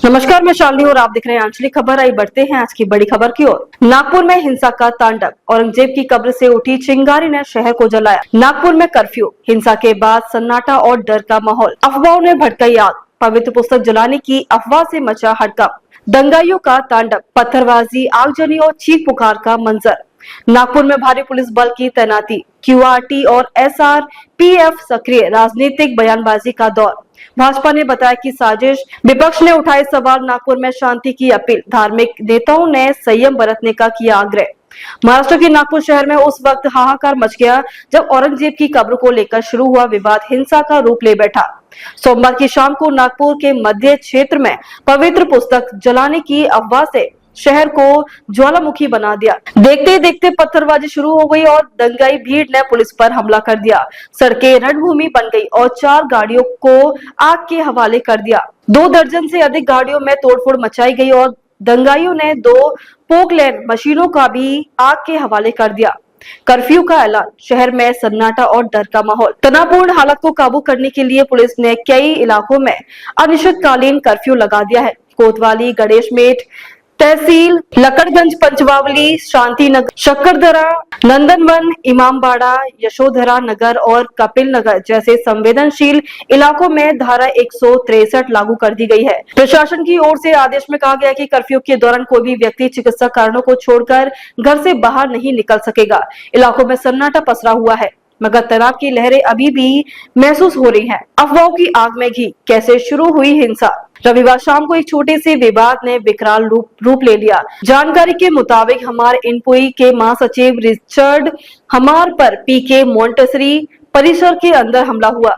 नमस्कार, मैं शालिनी और आप देख रहे हैं आंचलिक खबर। आई बढ़ते हैं आज की बड़ी खबर की ओर। नागपुर में हिंसा का तांडव, औरंगजेब की कब्र से उठी चिंगारी ने शहर को जलाया। नागपुर में कर्फ्यू, हिंसा के बाद सन्नाटा और डर का माहौल। अफवाहों ने भड़काई आग, पवित्र पुस्तक जलाने की अफवाह से मचा हड़कंप। दंगाइयों का तांडव, पत्थरबाजी, आगजनी और चीख पुकार का मंजर। नागपुर में भारी पुलिस बल की तैनाती, क्यूआरटी और एसआरपीएफ सक्रिय, राजनीतिक बयानबाजी का दौर। भाजपा ने बताया कि साजिश, विपक्ष ने उठाए सवाल, नागपुर में शांति की अपील, धार्मिक नेताओं ने संयम बरतने का किया आग्रह। महाराष्ट्र के नागपुर शहर में उस वक्त हाहाकार मच गया जब औरंगजेब की कब्र को लेकर शुरू हुआ विवाद हिंसा का रूप ले बैठा। सोमवार की शाम को नागपुर के मध्य क्षेत्र में पवित्र पुस्तक जलाने की अफवाह से शहर को ज्वालामुखी बना दिया। देखते ही देखते पत्थरबाजी शुरू हो गई और दंगाई भीड़ ने पुलिस पर हमला कर दिया। सड़कें रणभूमि बन गई और 4 गाड़ियों को आग के हवाले कर दिया। 2 दर्जन से अधिक गाड़ियों में तोड़फोड़ मचाई गई और दंगाइयों ने 2 पोकलैंड मशीनों का भी आग के हवाले कर दिया। कर्फ्यू का ऐलान, शहर में सन्नाटा और डर का माहौल। तनावपूर्ण हालत को काबू करने के लिए पुलिस ने कई इलाकों में अनिश्चितकालीन कर्फ्यू लगा दिया है। कोतवाली, गणेशमेट तहसील, लकड़गंज, पंचवावली, शांतिनगर, शक्करदरा, नंदनवन, इमामबाड़ा, यशोधरा नगर और कपिल नगर जैसे संवेदनशील इलाकों में धारा 163 लागू कर दी गई है। प्रशासन की ओर से आदेश में कहा गया है कि कर्फ्यू के दौरान कोई भी व्यक्ति चिकित्सा कारणों को छोड़कर घर से बाहर नहीं निकल सकेगा। इलाकों में सन्नाटा पसरा हुआ है, मगर तनाव की लहरें अभी भी महसूस हो रही हैं। अफवाहों की आग में घी, कैसे शुरू हुई हिंसा। रविवार शाम को एक छोटे से विवाद ने विकराल रूप ले लिया। जानकारी के मुताबिक हमार इनपुई के महासचिव रिचर्ड हमार पर पीके मोंटेसरी परिसर के अंदर हमला हुआ।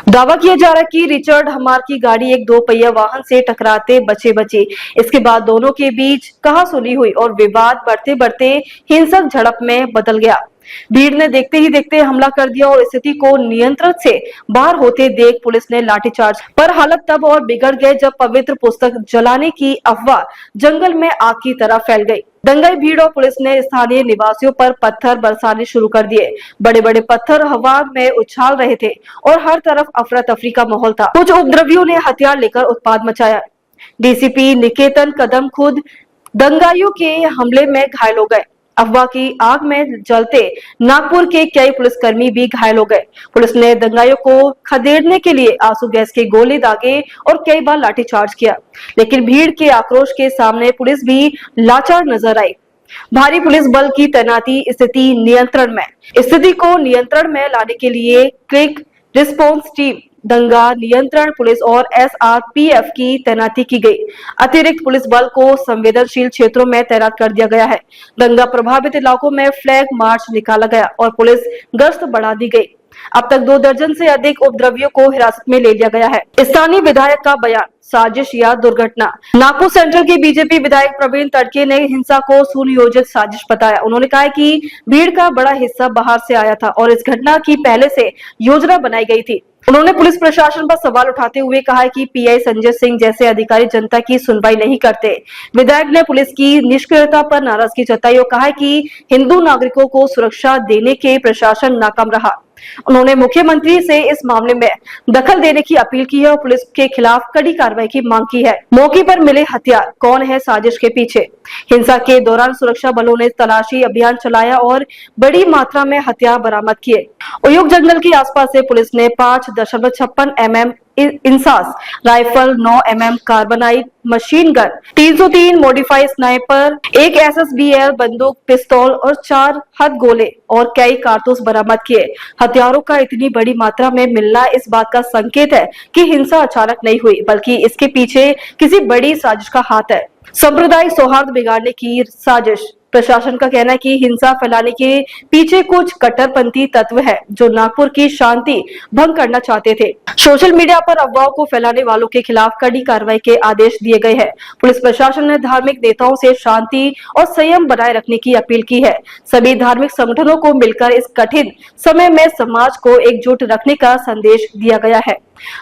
दावा किया जा रहा है कि रिचर्ड हमार की गाड़ी एक 2 पहिया वाहन से टकराते बचे। इसके बाद दोनों के बीच कहासुनी हुई और विवाद बढ़ते बढ़ते हिंसक झड़प में बदल गया। भीड़ ने देखते ही देखते हमला कर दिया और स्थिति को नियंत्रण से बाहर होते देख पुलिस ने लाठीचार्ज, पर हालत तब और बिगड़ गए जब पवित्र पुस्तक जलाने की अफवाह जंगल में आग की तरह फैल गई। दंगाई भीड़ और पुलिस ने स्थानीय निवासियों पर पत्थर बरसाने शुरू कर दिए। बड़े बड़े पत्थर हवा में उछाल रहे थे और हर तरफ अफरा तफरी का माहौल था। कुछ उपद्रवियों ने हथियार लेकर उत्पात मचाया। डीसीपी निकेतन कदम खुद दंगाइयों के हमले में घायल हो गए। अफवाह की आग में जलते नागपुर के कई पुलिसकर्मी भी घायल हो गए। पुलिस ने दंगाइयों को खदेड़ने के लिए आंसू गैस के गोले दागे और कई बार लाठीचार्ज किया, लेकिन भीड़ के आक्रोश के सामने पुलिस भी लाचार नजर आई। भारी पुलिस बल की तैनाती, स्थिति को नियंत्रण में लाने के लिए क्विक रिस्पॉन्स टीम, दंगा नियंत्रण पुलिस और एसआरपीएफ की तैनाती की गई। अतिरिक्त पुलिस बल को संवेदनशील क्षेत्रों में तैनात कर दिया गया है। दंगा प्रभावित इलाकों में फ्लैग मार्च निकाला गया और पुलिस गश्त बढ़ा दी गई। अब तक 2 दर्जन से अधिक उपद्रवियों को हिरासत में ले लिया गया है। स्थानीय विधायक का बयान, साजिश या दुर्घटना। नागपुर सेंट्रल के बीजेपी विधायक प्रवीण तड़के ने हिंसा को सुनियोजित साजिश बताया। उन्होंने कहा कि भीड़ का बड़ा हिस्सा बाहर से आया था और इस घटना की पहले से योजना बनाई गई थी। उन्होंने पुलिस प्रशासन पर सवाल उठाते हुए कहा कि पीआई संजय सिंह जैसे अधिकारी जनता की सुनवाई नहीं करते। विधायक ने पुलिस की निष्क्रियता पर नाराजगी जताई और कहा कि हिंदू नागरिकों को सुरक्षा देने के प्रशासन नाकाम रहा। उन्होंने मुख्यमंत्री से इस मामले में दखल देने की अपील की है और पुलिस के खिलाफ कड़ी कार्रवाई की मांग की है। मौके पर मिले हथियार, कौन है साजिश के पीछे। हिंसा के दौरान सुरक्षा बलों ने तलाशी अभियान चलाया और बड़ी मात्रा में हथियार बरामद किए। उयोग जंगल के आसपास से पुलिस ने 5.56 mm INSAS rifle, 9 mm carbide machine gun, 303 modified sniper, 1 SSBL बंदूक, पिस्तौल और 4 हद गोले और कई कारतूस बरामद किए। हथियारों का इतनी बड़ी मात्रा में मिलना इस बात का संकेत है कि हिंसा अचानक नहीं हुई, बल्कि इसके पीछे किसी बड़ी साजिश का हाथ है। सांप्रदायिक सौहार्द बिगाड़ने की साजिश। प्रशासन का कहना है कि हिंसा फैलाने के पीछे कुछ कट्टरपंथी तत्व है जो नागपुर की शांति भंग करना चाहते थे। सोशल मीडिया पर अफवाहों को फैलाने वालों के खिलाफ कड़ी कार्रवाई के आदेश दिए गए हैं। पुलिस प्रशासन ने धार्मिक नेताओं से शांति और संयम बनाए रखने की अपील की है। सभी धार्मिक संगठनों को मिलकर इस कठिन समय में समाज को एकजुट रखने का संदेश दिया गया है।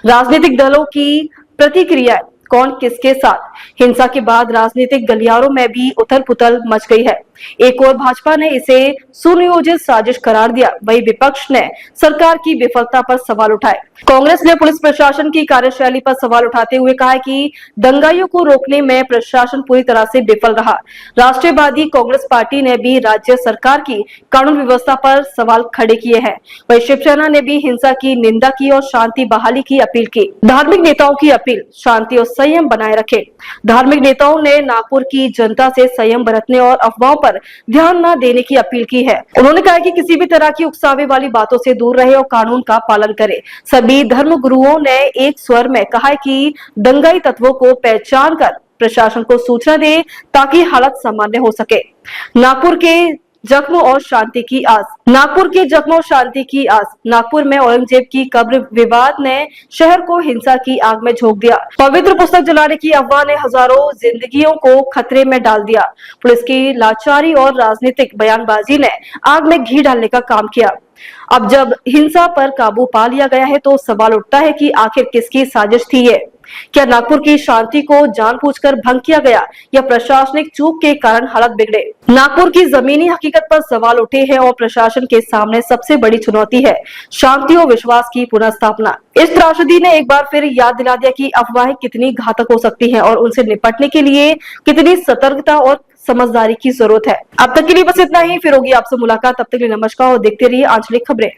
राजनीतिक दलों की प्रतिक्रिया, कौन किसके साथ। हिंसा के बाद राजनीतिक गलियारों में भी उथल पुथल मच गई है। एक और भाजपा ने इसे सुनियोजित साजिश करार दिया, वहीं विपक्ष ने सरकार की विफलता पर सवाल उठाए। कांग्रेस ने पुलिस प्रशासन की कार्यशैली पर सवाल उठाते हुए कहा कि दंगाइयों को रोकने में प्रशासन पूरी तरह से विफल रहा। राष्ट्रवादी कांग्रेस पार्टी ने भी राज्य सरकार की कानून व्यवस्था पर सवाल खड़े किए हैं। वहीं शिवसेना ने भी हिंसा की निंदा की और शांति बहाली की अपील की। धार्मिक नेताओं की अपील, शांति और संयम बनाए रखें। धार्मिक नेताओं ने नागपुर की जनता से संयम बरतने और अफवाहों पर ध्यान न देने की अपील की है। उन्होंने कहा कि किसी भी तरह की उकसावे वाली बातों से दूर रहे और कानून का पालन करे। सभी धर्म गुरुओं ने एक स्वर में कहा है कि दंगाई तत्वों को पहचान कर प्रशासन को सूचना दे ताकि हालत सामान्य हो सके। नागपुर के जख्म और शांति की आस। नागपुर के जख्म और शांति की आस। नागपुर में औरंगजेब की कब्र विवाद ने शहर को हिंसा की आग में झोंक दिया। पवित्र पुस्तक जलाने की अफवाह ने हजारों जिंदगियों को खतरे में डाल दिया। पुलिस की लाचारी और राजनीतिक बयानबाजी ने आग में घी डालने का काम किया। अब जब हिंसा पर काबू पा लिया गया है तो सवाल उठता है कि आखिर किसकी साजिश थी ये? क्या नागपुर की शांति को जानबूझकर भंग किया गया या प्रशासनिक चूक के कारण हालत बिगड़े? नागपुर की जमीनी हकीकत पर सवाल उठे हैं और प्रशासन के सामने सबसे बड़ी चुनौती है शांति और विश्वास की पुनः स्थापना। इस त्रासदी ने एक बार फिर याद दिला दिया कि अफवाहें कितनी घातक हो सकती हैं और उनसे निपटने के लिए कितनी सतर्कता और समझदारी की जरूरत है। अब तक के लिए बस इतना ही, फिर होगी आपसे मुलाकात। तब तक के लिए नमस्कार और देखते रहिए आंचलिक खबरें।